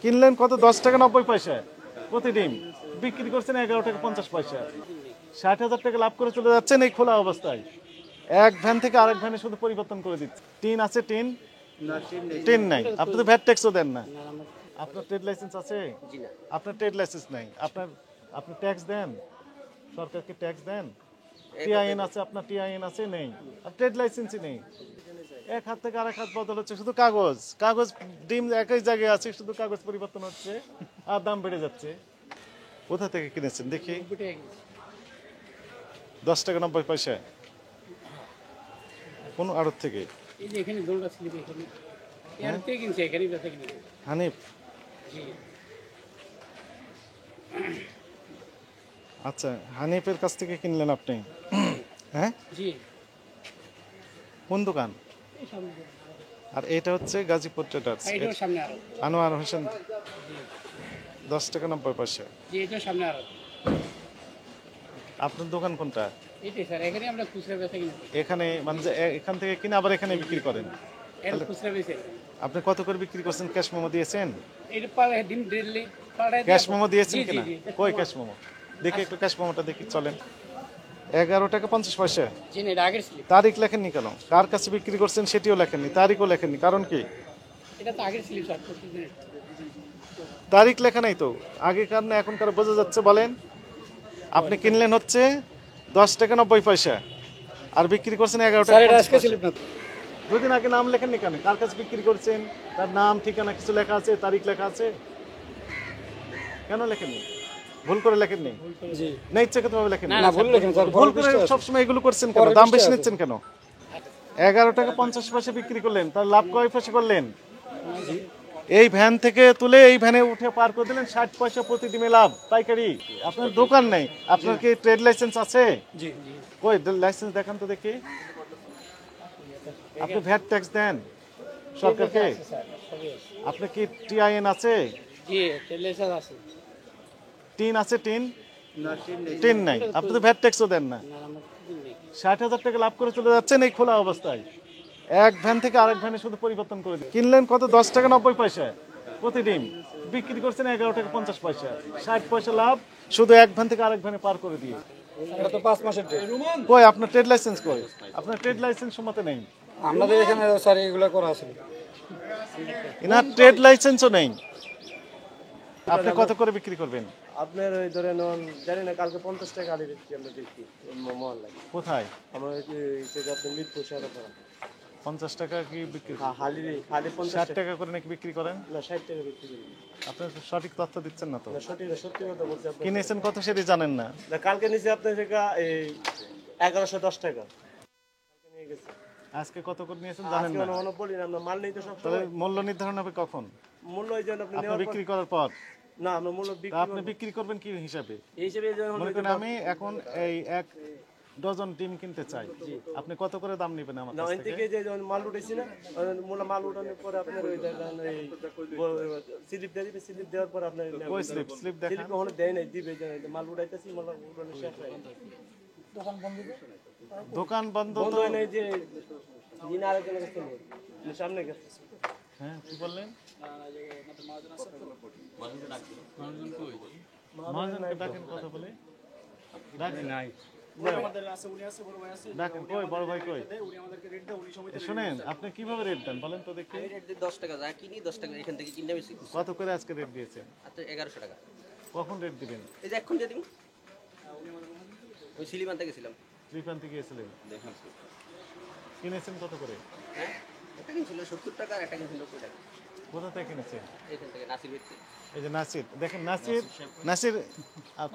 কিনলেন কত? 10 টাকা 90 পয়সা প্রতি ডিম, বিক্রি করছেন 11 টাকা 50 পয়সা। 60,000 টাকা লাভ করে চলে যাচ্ছেন এই খোলা অবস্থায়। এক ভ্যান থেকে আরেক ভ্যানে শুধু পরিবর্তন করে দিচ্ছে। টিন আছে? টিন টিন নাই। আপনি তো ভ্যাট ট্যাক্সও দেন না। আপনার ট্রেড লাইসেন্স আছে? আপনার ট্রেড লাইসেন্স নাই। আপনি ট্যাক্স দেন? সরকারকে ট্যাক্স দেন? টিআইএন আছে? আপনার টিআইএন আছে? নেই। আর ট্রেড লাইসেন্সই নেই। এক হাত থেকে আরেক হাত বদল হচ্ছে, শুধু কাগজ কাগজ। ডিম একই জায়গায় আছে, শুধু কাগজ পরিবর্তন হচ্ছে আর দাম বেড়ে যাচ্ছে। কোথা থেকে কিনেছেন দেখি? 10 টাকা 90 পয়সা। কোন আড়ত থেকে? হানিফ? আচ্ছা, হানিফের কাছ থেকে কিনলেন আপনি? হ্যাঁ, কোন দোকান? আর এটা হচ্ছে গাজীপুর ট্রেডার্স, আনোয়ার হোসেন। 10 টাকা 90 পয়সা। আপনার দোকান কোনটা? এখানে মানে এখান থেকে কিনে আবার এখানে বিক্রি করেন? আপনি কত করে বিক্রি করছেন? ক্যাশ মেমো দিয়েছেন? ক্যাশ মেমো দিয়েছেন কিনা? কই ক্যাশ মেমো? দেখি একটু ক্যাশ মেমোটা দেখি, চলেন। 11 টাকা 50 পয়সা। তারিখ লেখেননি কেন? কার কাছে বিক্রি করছেন সেটিও লেখেননি, তারিখও লেখেননি, কারণ কি? তারিখ লেখা নাই তো, আগেকার না এখনকার বোঝা যাচ্ছে। বলেন, আপনি কিনলেন হচ্ছে 10 টাকা 90 পয়সা আর বিক্রি করছেন 11 টাকা। দুদিন আগে নাম লেখেননি কেন? কার কাছে বিক্রি করছেন তার নাম ঠিকানা কিছু লেখা আছে, তারিখ লেখা আছে, কেন লেখেননি? ভুল করে লেখেননি? না ইচ্ছাকৃতভাবে লেখেননি? ভুল করে সবসময় এগুলো করছেন কেন? দাম বেশি নিচ্ছেন কেন? 11 টাকা 50 পয়সা বিক্রি করলেন, তার লাভ কয় পয়সা করলেন? এই ভ্যান থেকে তুলে এই ভ্যানে উঠে পার করে দিলেন, 60 পয়সা প্রতি ডিমে লাভ, পাইকারি। আপনার দোকান নেই, আপনার কি ট্রেড লাইসেন্স আছে? কই লাইসেন্স দেখান তো দেখি। আপনি ভ্যাট ট্যাক্স দেন সরকারকে? আপনার কি টিআইএন আছে? টিন আছে? টিন টিন নাই। আপনি তো ভ্যাট ট্যাক্সও দেন না। 60,000 টাকা লাভ করে চলে যাচ্ছেন এই খোলা অবস্থায়। এক ভ্যান থেকে আরেক ভ্যানে শুধু পরিবর্তন করে দিন। কিনলেন কত? 10 টাকা 90 পয়সা প্রতি ডিম, বিক্রি করছেন 11 টাকা 50 পয়সা। 60 পয়সা লাভ শুধু এক ভ্যান থেকে আরেক ভ্যানে পার করে দিয়ে। কই আপনার ট্রেড লাইসেন্স? কই আপনার ট্রেড লাইসেন্স? মতে নেই আমাদের এখানে স্যার এগুলো করা আছে। এনার ট্রেড লাইসেন্সও নেই। আপনি কত করে বিক্রি করবেন? আপনার ওই ধরেন জানি না, কালকে 50 টাকা আলু দিচ্ছি আমরা, দেখছি মহল্লায়। কোথায়? আমরা আপনার মিরপুর শহরে 50 টাকা কি বিক্রি? খালি 60 টাকা করে নাকি বিক্রি করেন? না, 60 টাকা বিক্রি করি। আপনি সঠিক তথ্য দিচ্ছেন না তো। সত্যি কথা বলছি। কিনেছেন কত সেটি জানেন না? কালকে নিচে আপনার এই 1110 টাকা নিয়ে গেছে। আজকে কত করে নিয়েছেন জানেন না? মনে বলি না, আমরা মাল নেই তো সব। তাহলে মূল্য নির্ধারণ হবে কখন? মূল্য এই যে আপনি বিক্রি করার পর। না, আমরা মূল্য আপনি বিক্রি করবেন কি হিসাবে? এই হিসেবে মনে করেন আমি এখন এই 1 ডজন ডিম কিনতে চাই, আপনি কত করে দাম নেবেন আমার কাছ থেকে? যে মাল উঠেছি না, মাল উঠানোর পরে আপনার ওই স্লিপ দিয়ে দিবে, স্লিপ দেওয়ার পর আপনার ওই স্লিপ দেখান। কখনো দেয় নাই, দিবে মাল উঠাইতেছি, মাল উঠানো শেষ হয়। দোকান বন্ধ বন্ধ হয় নাই, যে দিন আরেকজনের কাছে নেই, সামনে গেছে। হ্যাঁ, কি বললেন? মহাজনকে ডাকেন, কথা বলে ডাকেন। নাই ডাকেন। কই বড় ভাই কই? শুনেন, আপনি কিভাবে রেট দেন বলেন তো দেখি। 10 টাকা যা কিনি 10 টাকা এখান থেকে কিনে বেশি। কত করে আজকে রেট দিয়েছেন? আচ্ছা 1100 টাকা। কখন রেট দিবেন? এই যে এখন দিয়ে দিন। ওই সিলিম আনতে গেছিলাম। স্লিপ আনতে গিয়েছিলেন? কিনেছেন কত করে? হ্যাঁ, একটা কিনছিল 70 টাকা আর একটা কিনছিল 90 টাকা। কোথা থেকে কিনেছেন? এখান থেকে নাসির বেচছে। এই যে নাসির, দেখেন নাসির,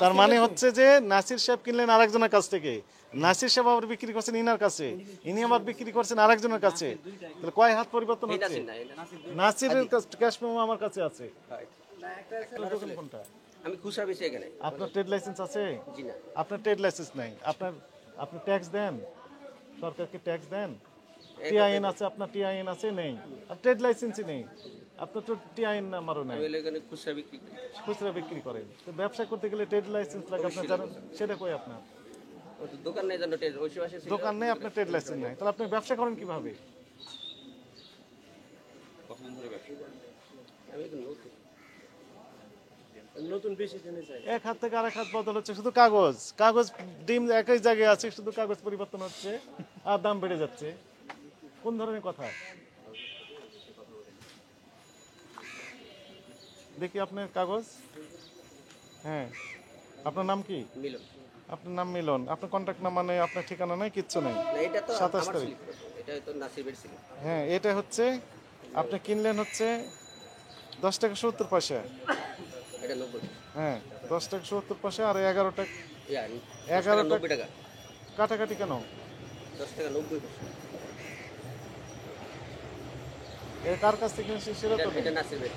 তার মানে হচ্ছে যে নাসির সাহেব কিনলেন আরেকজনের কাছ থেকে, নাসির সাহেব আবার বিক্রি করছেন ইনার কাছে, ইনি আবার বিক্রি করছেন আরেকজনের কাছে। তাহলে কয় হাত পরিবর্তন হচ্ছে? নাসিরের ক্যাশ মেমো আমার কাছে আছে। কোনটা? আমি খুচরা বেশি এখানে। আপনার ট্রেড লাইসেন্স আছে? জি না। আপনার ট্রেড লাইসেন্স নাই। আপনি ট্যাক্স দেন সরকারকে? ট্যাক্স দেন? টিআইএন আছে? আপনার টিআইএন আছে? নেই। আর ট্রেড লাইসেন্সই নেই। আপনার তো টিআইএন নাম্বারও নাই। খুচরা বিক্রি করেন। তো ব্যবসা করতে গেলে ট্রেড লাইসেন্স লাগে, আপনি জানেন? সেটা কই আপনার? দোকান নেই জানো, দোকান নেই, আপনার ট্রেড লাইসেন্স নাই, তাহলে আপনি ব্যবসা করেন কিভাবে? নতুন বেশি দিনে চাই। এক হাত থেকে আরেক হাত বদল হচ্ছে, শুধু কাগজ কাগজ, ডিম একই জায়গায় আছে, শুধু কাগজ পরিবর্তন হচ্ছে আর দাম বেড়ে যাচ্ছে। কোন ধরনের কথা? দেখি আপনার কাগজ। হ্যাঁ, আপনার নাম কি? মিলন। আপনার নাম মিলন, আপনার কন্ট্যাক্ট নাম্বার নেই, আপনার ঠিকানা নেই, কিচ্ছু নেই। না, এটা তো 27 আমার তারিখ। স্লিপ, এটা তো নাসিবের স্লিপ। হ্যাঁ, এটা হচ্ছে আপনি কিনলেন হচ্ছে 10 টাকা 70 পয়সা। এটা 90। হ্যাঁ, 10 টাকা 70 পয়সা আর 11 টাকা। ইয়া 11 টাকা 90 টাকা। কাটাকাটি কেন? 10 টাকা 90 পয়সা। এর কার কাছ থেকে কিনছি সেটা তো নেই। এটা নাসিবের।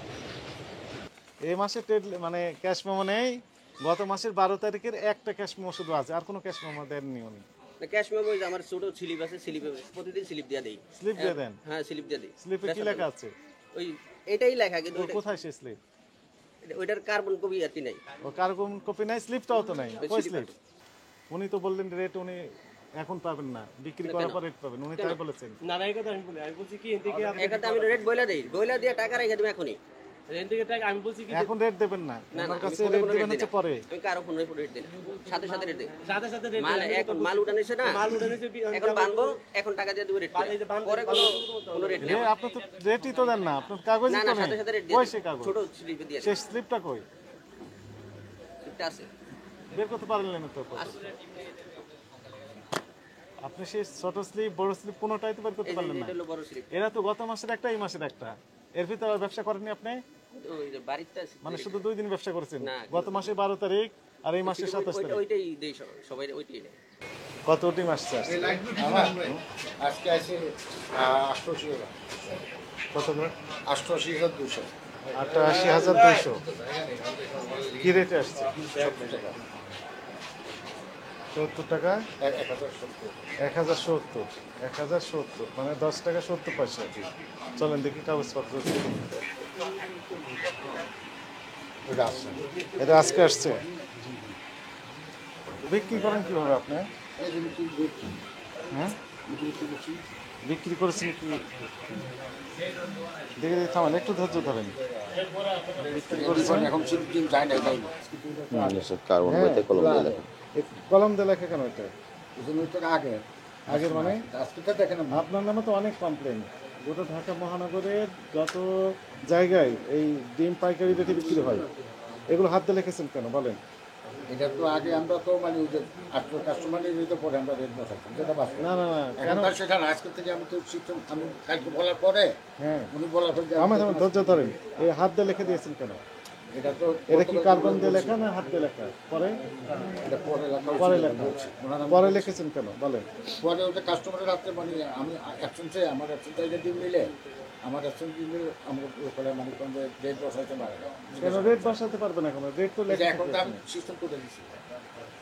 এই মাসে ট্রেড মানে ক্যাশ মেমো নেই। গত মাসের 12 তারিখের একটা ক্যাশ মেমো শুধু আছে, আর কোনো ক্যাশ মেমো দেননি উনি। না, ক্যাশ মেমো যে আমার ছোট স্লিপ আছে, স্লিপে প্রতিদিন স্লিপ দিয়ে দেই। স্লিপ দিয়ে দেন? হ্যাঁ, স্লিপ দিয়ে দেই। স্লিপে কি লেখা আছে? ওই এটাই লেখা, কিন্তু কোথায় সে স্লিপ? ওইটার কার্বন কপি আর কি নাই। ও কার্বন কপি নাই, স্লিপটাও তো নাই। ওই কই slip স্লিপ? উনি তো বললেন রেট উনি এখন পাবেন না, বিক্রি করার পর রেট পাবেন, উনি তাই বলেছেন। না না, এই কথা আমি বলি, আমি বলছি কি এন থেকে এখানে আমি রেট বইলা দেই, বইলা দিয়ে টাকা রেখে দেব এখনই। এন থেকে টাকা আমি বলছি কি এখন রেট দেবেন না, না, আমার আমি কাছে কোনো রেট কোনো দেবেন rate দিই হচ্ছে না। পরে। আমি কারো ফোন রেট দিই না, সাথে সাথে রেট দেই। সাথে সাথে রেট মাল এখন মাল উঠানিছে না, মাল উঠে নিছে এখন বানবো, এখন টাকা দিয়ে দেব রেট করে। এই যে বানবো, পরে কোনো রেট নেই। আপনি তো রেটই তো দেন না, আপনার কাগজই না তো না, সাথে নেই। সাথে রেট কই দিয়ে সে কাগজ? ছোট স্লিপে দিয়ে সেই স্লিপটা কই? স্লিপটা আছে। বের করতে পারলেন না তো। আপনি সেই ছোট স্লিপ বড় স্লিপ কোনোটাই তো বের করতে এই যে পারলেন না। এটা হলো বড় স্লিপ। এরা তো গত মাসের একটা, এই মাসের একটা, এর ভিতরে আর ব্যবসা করেননি আপনি? ওই যে বাড়িতে আছে। মানে শুধু 2 দিন ব্যবসা করেছেন, না, গত মাসে 12 তারিখ আর এই মাসে 27 তারিখ। ওইটাই দেই, সবাই ওইটাই নেয়। কত টিম আসছে? আজকে আছে 88,000। কত করে? 88,200। 88,200। কি রেটে আসছে? 70 টাকা। 1070। 1070 মানে 10 টাকা 70 পয়সা। চলেন দেখি কাগজপত্র। এটা আছে। এটা আজকে আসছে। বিক্রি করেন কিভাবে আপনি? এই যে বিক্রি করছি। হ্যাঁ, বিক্রি করছি। বিক্রি করেছেন কি? দেখে দেখে থামান, একটু ধৈর্য ধরেন। বিক্রি করেছেন এখন সিম যায় না, তাই না? কার্বন বইতে কলম দিয়ে লেখা। কলম দিয়ে লেখা কেন এটা? এজন্য তো আগে আগের মানে আজকে তো দেখেন না। আপনার নামে তো অনেক কমপ্লেন। গোটা ঢাকা মহানগরের যত জায়গায় এই ডিম পাইকারি রেটে বিক্রি হয়, এগুলো হাত দিয়ে লিখেছেন কেন বলেন? এটা তো আগে আমরা তো মানে ওই যে আপনার কাস্টমারের তো পরে আমরা রেট না থাকতাম, যেটা বাস্তব। না না না, এখন কেন? তার সেটা না, আজকে থেকে আমি তো সিস্টেম আমি কালকে বলার পরে হ্যাঁ, উনি বলার পরে আমার ধৈর্য ধরেন। এই হাত দিয়ে লিখে দিয়েছেন কেন? এটা তো এটা কি কার্বন দিয়ে লেখা না হাত দিয়ে লেখা? পরে এটা পরে লেখা পরে উচিত লেখা। বলছি। ওনারা পরে লিখেছেন কেন বলেন? পরে ওটা কাস্টমারের রাত্রে মানে আমি অ্যাবসেন্সে আমার অ্যাবসেন্সে এটা ডিম নিলে আমার অ্যাবসেন্স দিলে আমার ওখানে মানে কোন রেট বসাইতে পারে না। কেন রেট বসাতে পারবেন এখন? রেট তো এই যে লেখা এখন তো থাকে। আমি সিস্টেম করে দিচ্ছি।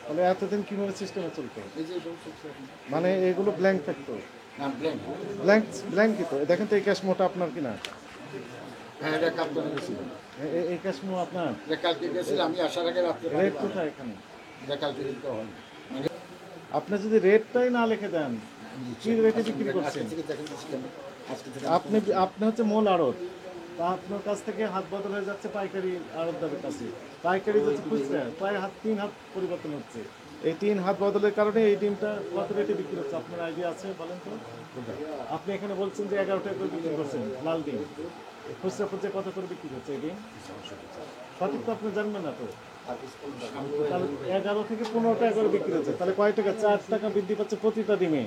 তাহলে এতদিন কিভাবে সিস্টেমে চলতো? এই যে এরকম চলছে এখন। মানে এগুলো ব্ল্যাঙ্ক থাকতো? না ব্ল্যাঙ্ক। ব্ল্যাঙ্কই তো। দেখেন তো এই ক্যাশ মোটা আপনার কিনা? হ্যাঁ এটা কাপড় গেছিল। এই ক্যাশ মো আপনার? এটা কালকে গেছিল, আমি আসার আগে রাত্রে রেট কোথায় এখানে? এটা কালকে দিতে হয়। আপনি যদি রেটটাই না লিখে দেন, কি রেটে বিক্রি আজকে করছেন? থেকে দেখেন সিস্টেম আজকে থেকে আপনি হচ্ছে মূল আড়ত, তা আপনার কাছ থেকে হাত বদল হয়ে যাচ্ছে পাইকারি আড়তদারের কাছে। পাইকারি যাচ্ছে খুচরা, প্রায় 3 হাত পরিবর্তন হচ্ছে। এই 3 হাত বদলের কারণে এই ডিমটা কত রেটে বিক্রি হচ্ছে আপনার আইডিয়া আছে বলেন তো? আপনি এখানে বলছেন যে 11 টাকা করে বিক্রি করছেন লাল ডিম, খুচরা খুচরা কত করে বিক্রি হচ্ছে এই ডিম? সঠিক তো আপনি জানবেন না তো। তাহলে 11 থেকে 15 টাকা করে বিক্রি হচ্ছে, তাহলে কয় টাকা? 4 টাকা বৃদ্ধি পাচ্ছে প্রতিটা ডিমে।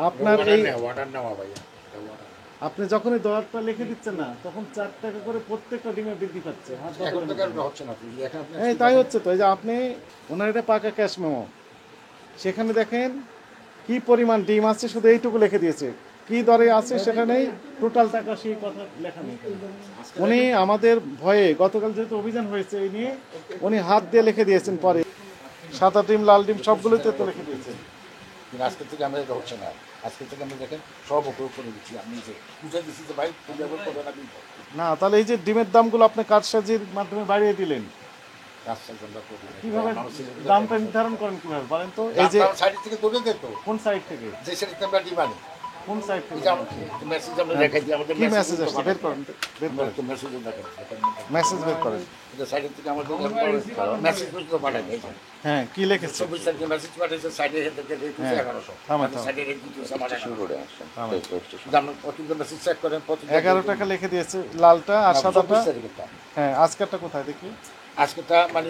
আপনার এই ওয়াটার নেওয়া ভাইয়া। আপনি যখন এই দরটা লিখে দিচ্ছেন না, তখন 4 টাকা করে প্রত্যেকটা ডিমে বৃদ্ধি পাচ্ছে। হাত এখন বদলের তো মধ্যে। হচ্ছে না প্লিজ। এখন আপনি এই তাই হচ্ছে তো। এই যে আপনি ওনার এটা পাকা ক্যাশ মেমো, সেখানে দেখেন কি পরিমাণ ডিম আছে, শুধু এইটুকু লিখে দিয়েছে। কি দরে আছে সেটা নেই, টোটাল টাকা সেই কথা লেখা নেই। উনি আমাদের ভয়ে, গতকাল যেহেতু অভিযান হয়েছে এই নিয়ে, উনি হাত দিয়ে লিখে দিয়েছেন। পরে সাদা ডিম লাল ডিম সবগুলোতে তো লিখে দিয়েছেন। কিন্তু আজকে থেকে আমরা এটা হচ্ছে না। আজকে থেকে আমরা দেখেন সব উপয়োগ করে দিচ্ছি। আমি যে বুঝে দিচ্ছি যে ভাই তুমি ব্যবহার করবে না কিন্তু না, তাহলে এই যে ডিমের দামগুলো আপনি কারসাজির মাধ্যমে বাড়িয়ে দিলেন, কাজটা আমরা করি না। কিভাবে দামটা নির্ধারণ করেন কিভাবে বলেন তো? এই যে সাইড থেকে দৌড়ে যেত কোন সাইড থেকে? যে সাইডে আমরা ডিমান্ড কোন সাইড থেকে? মেসেজ আমরা দেখাই দিই আমাদের কি মেসেজ আসছে? বের করেন, বের করেন, মেসেজ দেখাই মেসেজ বের করেন। সাইডের থেকে আমাদের মেসেজ পর্যন্ত পাঠাই দিয়েছে। হ্যাঁ কি লিখেছে? 24 তারিখে মেসেজ পাঠিয়েছে, সাইডে থেকে রেট হচ্ছে 1100, থামা, থামা। সাইডে রেট দিতেছে আমার স্টেশন রোডে আসেন স্টেশন। আমরা প্রতিদিন মেসেজ চেক করেন, প্রতিদিন 11 টাকা লিখে দিয়েছে লালটা আর সাদাটা। 24 তারিখেরটা। হ্যাঁ আজকেরটা কোথায় দেখি? আজকেটা মানে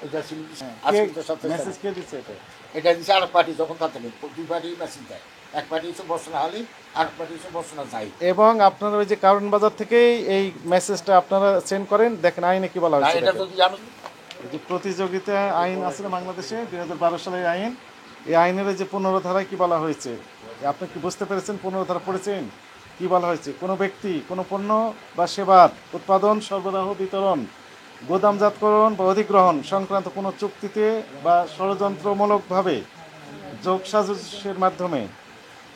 এটা ছিল আজকে তো 27 মেসেজ তারিখ। কে দিচ্ছে এটা? এটা দিচ্ছে আর পার্টি যখন থাকে না, দুই পার্টি মেসেজ দেয়। এক পার্টি হচ্ছে বর্ষনা হালি, আর পার্টি হচ্ছে বর্ষনা যাই। এবং আপনারা ওই যে কারণ বাজার থেকেই এই মেসেজটা আপনারা সেন্ড করেন। দেখেন আইনে কি বলা না হয়েছে এটা দেখেন। যদি জানো এই যে প্রতিযোগিতা আইন আছে না বাংলাদেশে 2012 সালের আইন, এই আইনের যে 15 ধারায় কি বলা হয়েছে আপনি কি বুঝতে পেরেছেন? 15 ধারা পড়েছেন? কি বলা হয়েছে? কোনো ব্যক্তি কোনো পণ্য বা সেবার উৎপাদন, সরবরাহ, বিতরণ, গোদামজাতকরণ বা অধিগ্রহণ সংক্রান্ত কোনো চুক্তিতে বা ষড়যন্ত্রমূলকভাবে যোগসাজশের মাধ্যমে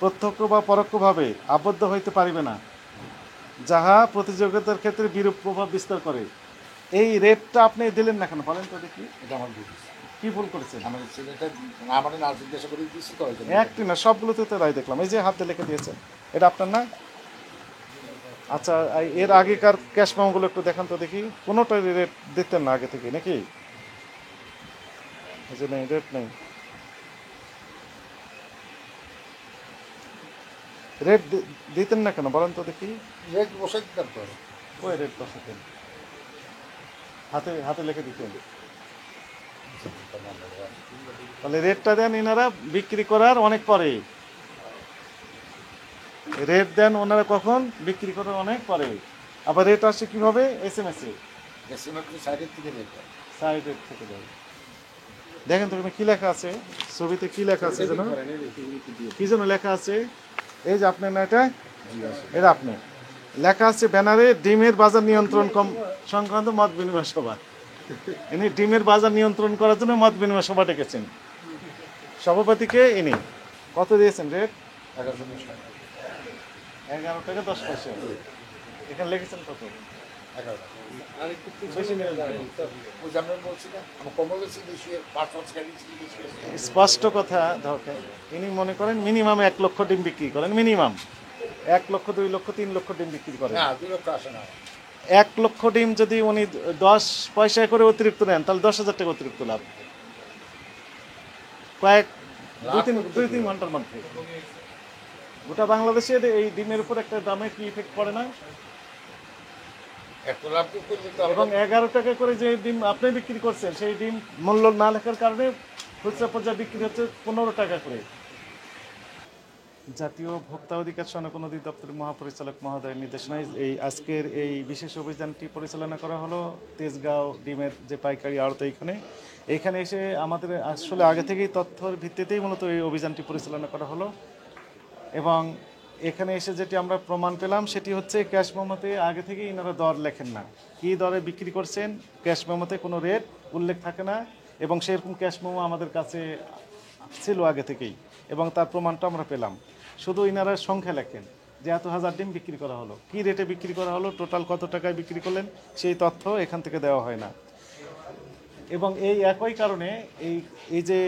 প্রত্যক্ষ বা পরোক্ষভাবে আবদ্ধ হইতে পারিবে না, যাহা প্রতিযোগিতার ক্ষেত্রে বিরূপ প্রভাব বিস্তার করে। এই রেটটা আপনি দিলেন না কেন বলেন তো দেখি? এটা আমার ভুল। কি ভুল করেছেন? আমাদের ছেলেটা আমার না জিজ্ঞাসা করে দিচ্ছি তো হয়তো। একটি না, সবগুলোতে তো রায় দেখলাম। এই যে হাতে লিখে দিয়েছেন, এটা আপনার না? আচ্ছা এর আগেকার ক্যাশ মেমোগুলো একটু দেখান তো দেখি। কোনোটাই রেট দিতেন না আগে থেকে নাকি? এই যে নেই, রেট নেই। রেট দিতেন না কেন বলেন তো দেখি? রেট বসাই দিতাম তো। ওই রেট বসাতেন, হাতে হাতে লিখে দিতেন। তাহলে রেটটা দেন এনারা বিক্রি করার অনেক পরে। রেট দেন ওনারা কখন? বিক্রি করার অনেক পরে। আবার রেট আসে কিভাবে? SMS এ, সাইডের থেকে রেট দেয়। সাইড রেট থেকে দেয়। দেখেন তো এখানে কি লেখা আছে, ছবিতে কি লেখা আছে যেন, কি যেন লেখা আছে? এই যে আপনার না এটা, এটা আপনি লেখা আছে ব্যানারে, ডিমের বাজার নিয়ন্ত্রণ সংক্রান্ত মত বিনিময় সভা। ইনি ডিমের বাজার নিয়ন্ত্রণ করার জন্য মত বিনিময় সভা ডেকেছেন। সভাপতিকে ইনি কত দিয়েছেন রেট? 11 টাকা 10 পয়সা। এখানে লিখেছেন কত? 11 বেশি নিয়ে যাবেন। ওই যে আমরা বলছি না, আমার কমও বেশি বেশি 5 গাড়ি বেশি বেশি। স্পষ্ট কথা ধরেন, ইনি মনে করেন মিনিমাম 1 লক্ষ ডিম বিক্রি করেন, মিনিমাম 1 লক্ষ 2 লক্ষ 3 লক্ষ ডিম বিক্রি করেন। না 2 লক্ষ আসে না। 1 লক্ষ ডিম যদি উনি 10 পয়সা করে অতিরিক্ত নেন তাহলে 10,000 টাকা অতিরিক্ত লাভ। কয়েক 2-3 ঘন্টার মধ্যে গোটা বাংলাদেশে এই ডিমের উপর একটা দামে কি ইফেক্ট পড়ে না? এত লাভ করতে তো এবং 11 টাকা করে যে ডিম আপনি বিক্রি করছেন সেই ডিম মূল্য না লেখার কারণে খুচরা পর্যায়ে বিক্রি হচ্ছে 15 টাকা করে। জাতীয় ভোক্তা অধিকার সনদ অধিদপ্তরের মহাপরিচালক মহোদয়ের নির্দেশনায় এই আজকের এই বিশেষ অভিযানটি পরিচালনা করা হলো তেজগাঁও ডিমের যে পাইকারি আড়ত এইখানে এসে আমাদের আসলে আগে থেকেই তথ্যের ভিত্তিতেই মূলত এই অভিযানটি পরিচালনা করা হলো। এবং এখানে এসে যেটি আমরা প্রমাণ পেলাম সেটি হচ্ছে ক্যাশ মেমোতে আগে থেকেই এনারা দর লেখেন না, কী দরে বিক্রি করছেন ক্যাশ মেমোতে কোনো রেট উল্লেখ থাকে না। এবং সেরকম ক্যাশ মেমো আমাদের কাছে ছিল আগে থেকেই এবং তার প্রমাণটা আমরা পেলাম। শুধু ইনারা সংখ্যা লেখেন যে এত হাজার ডিম বিক্রি করা হলো, কী রেটে বিক্রি করা হলো, টোটাল কত টাকায় বিক্রি করলেন সেই তথ্য এখান থেকে দেওয়া হয় না। এবং এই একই কারণে এই যে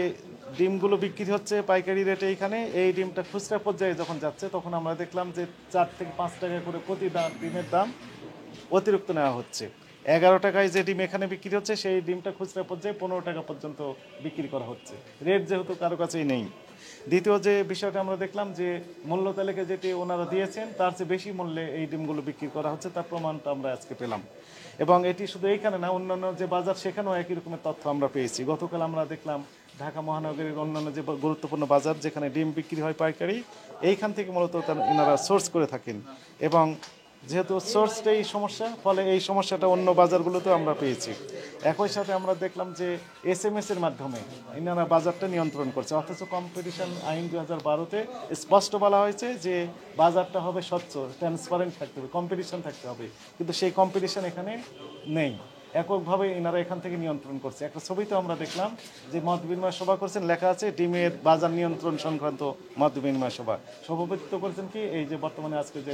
ডিমগুলো বিক্রি হচ্ছে পাইকারি রেটে এইখানে, এই ডিমটা খুচরা পর্যায়ে যখন যাচ্ছে তখন আমরা দেখলাম যে 4 থেকে 5 টাকা করে প্রতি ডিমের দাম অতিরিক্ত নেওয়া হচ্ছে। 11 টাকায় যে ডিম এখানে বিক্রি হচ্ছে সেই ডিমটা খুচরা পর্যায়ে 15 টাকা পর্যন্ত বিক্রি করা হচ্ছে, রেট যেহেতু কারো কাছেই নেই। দ্বিতীয় যে বিষয়টা আমরা দেখলাম যে মূল্য তালিকা যেটি ওনারা দিয়েছেন তার চেয়ে বেশি মূল্যে এই ডিমগুলো বিক্রি করা হচ্ছে, তার প্রমাণটা আমরা আজকে পেলাম। এবং এটি শুধু এইখানে না, অন্যান্য যে বাজার সেখানেও একই রকমের তথ্য আমরা পেয়েছি। গতকাল আমরা দেখলাম ঢাকা মহানগরীর অন্যান্য যে গুরুত্বপূর্ণ বাজার যেখানে ডিম বিক্রি হয় পাইকারি, এইখান থেকে মূলত এনারা সোর্স করে থাকেন। এবং যেহেতু সোর্সটাই সমস্যা, ফলে এই সমস্যাটা অন্য বাজারগুলোতেও আমরা পেয়েছি। একই সাথে আমরা দেখলাম যে SMS এর মাধ্যমে এনারা বাজারটা নিয়ন্ত্রণ করছে, অথচ কম্পিটিশন আইন 2012-তে স্পষ্ট বলা হয়েছে যে বাজারটা হবে স্বচ্ছ, ট্রান্সপারেন্ট থাকতে হবে, কম্পিটিশন থাকতে হবে, কিন্তু সেই কম্পিটিশন এখানে নেই। এককভাবে এনারা এখান থেকে নিয়ন্ত্রণ করছে। একটা ছবিতে আমরা দেখলাম যে মত বিনিময় সভা করছেন, লেখা আছে ডিমের বাজার নিয়ন্ত্রণ সংক্রান্ত মত বিনিময় সভা। সভাপতিত্ব করেছেন কি এই যে বর্তমানে আজকে যে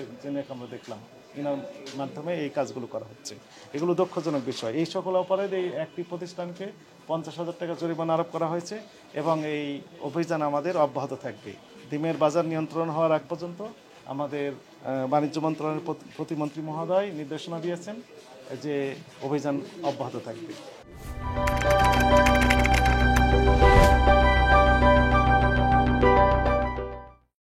আমরা দেখলাম এনার মাধ্যমে এই কাজগুলো করা হচ্ছে। এগুলো দুঃখজনক বিষয়। এই সকল অপরাধে এই একটি প্রতিষ্ঠানকে 50,000 টাকা জরিমানা আরোপ করা হয়েছে এবং এই অভিযান আমাদের অব্যাহত থাকবে। ডিমের বাজার নিয়ন্ত্রণ হওয়ার আগ পর্যন্ত আমাদের বাণিজ্য মন্ত্রণালয়ের প্রতিমন্ত্রী মহোদয় নির্দেশনা দিয়েছেন যে অভিযান অব্যাহত থাকবে।